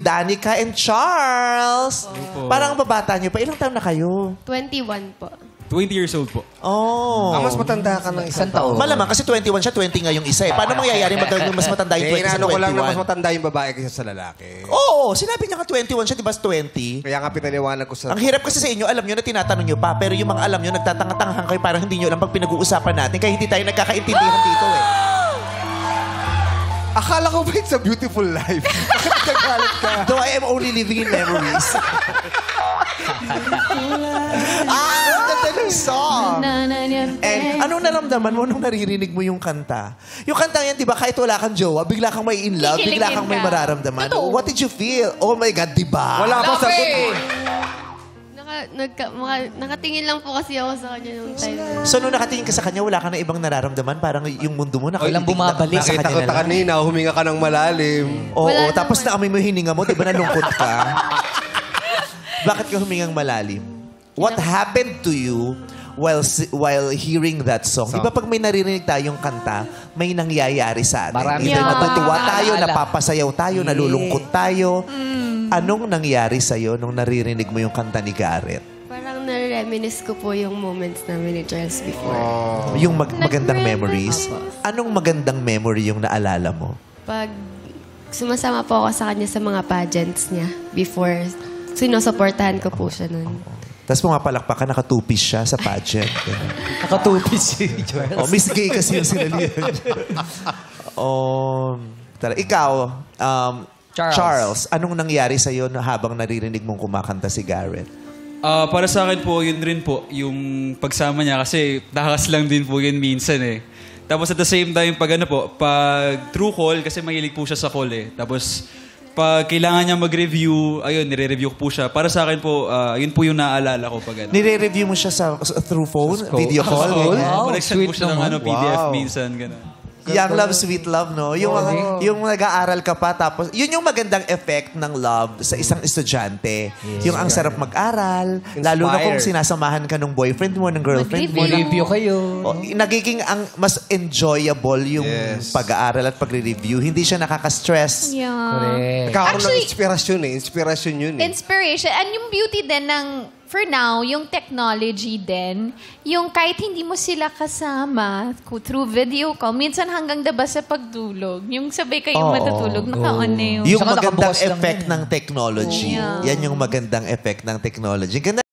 Danica and Charles. Parang babata niyo pa. Ilang taon na kayo? 21 po. 20 years old po. Oh. Mas matanda ka ng isang taon. Malamang kasi 21 siya, 20 nga yung isa eh. Paano mangyayari mas matanda yung 20 sa 21? Ko lang na mas matanda yung babae kaysa sa lalaki. Oo, sinabi niya nga 21 siya, di ba 20? Kaya nga pinaliwanag ko sa... Ang hirap kasi sa inyo, alam nyo na tinatanong nyo pa, pero yung mga alam nyo, nagtatanga-tangahan kayo parang hindi nyo alam pag pinag-uusapan natin, kaya hindi tayo nagkakaintindihan dito eh. Akala ko ba it's a beautiful life? Nagagalit ka. Though I am only living in memories. Ang ganda ng song! And anong naramdaman mo nung naririnig mo yung kanta? Yung kanta yan, di ba, kahit wala kang jowa, bigla kang may in love, bigla kang may mararamdaman. What did you feel? Oh my God, di ba? Wala pa sagot. Nakatingin lang po kasi ako sa kanya nung time. So, nung nakatingin ka sa kanya, wala ka na ibang nararamdaman? Parang yung mundo mo Walang bumabalik. sa Nakita ko kanya na lang? kanina, huminga ka ng malalim. Oo, Wala tapos naman. naamoy mo yung hininga mo, di ba nalungkot ka? Bakit ka humingang malalim? What happened to you while hearing that song? Di ba pag may naririnig tayong kanta, may nangyayari sa atin? Marami. Either Yeah. natutuwa tayo, Alaala. napapasayaw tayo, nalulungkot tayo. Anong nangyari sa'yo nung naririnig mo yung kanta ni Garrett? Parang nare-reminisce ko po yung moments namin ni Charles before. Yung magandang memories? Anong magandang memory yung naalala mo? Pag sumasama po ako sa kanya sa mga pageants niya before, sinusuportahan ko po siya nun. Tapos pumapalakpak ka, nakatupis siya sa pageant. Nakatupis si Charles. Oh, Miss Gay kasi yung sinalihan niya. Ikaw, Charles, anong nangyari sa'yo habang naririnig mong kumakanta si Garrett? Para sa akin po, yun rin po, yung pagsama niya kasi takas lang din po yun minsan eh. Tapos at the same time, pag true call, kasi mahilig po siya sa call eh. Tapos pag kailangan niya mag-review, ayun, nire-review ko po siya. Para sa akin po, yun po yung naaalala ko pag ano. Nire-review mo siya through phone? Video call? Wow, Send po sweet siya ng naman. PDF Wow. minsan, gano'n. Young love, sweet love, no? Yung nag-aaral ka pa, tapos, yun yung magandang effect ng love sa isang estudyante. Yung ang sarap mag-aral, lalo na kung sinasamahan ka ng boyfriend mo, ng girlfriend mo. Review kayo. Nagiging mas enjoyable yung pag-aaral at pagre-review. Hindi siya nakaka-stress. Yeah. Correct. Nagkakaroon ng Actually, inspirasyon eh. Inspirasyon yun eh. Inspiration. And yung beauty din ng, for now, yung technology din, yung kahit hindi mo sila kasama through video call, minsan hanggang daba sa pagdulog, yung sabay kayong matutulog, naka-on na yun. Yung Saka magandang nakabukas lang effect yan. ng technology. Yeah. Yan yung magandang effect ng technology. Ganda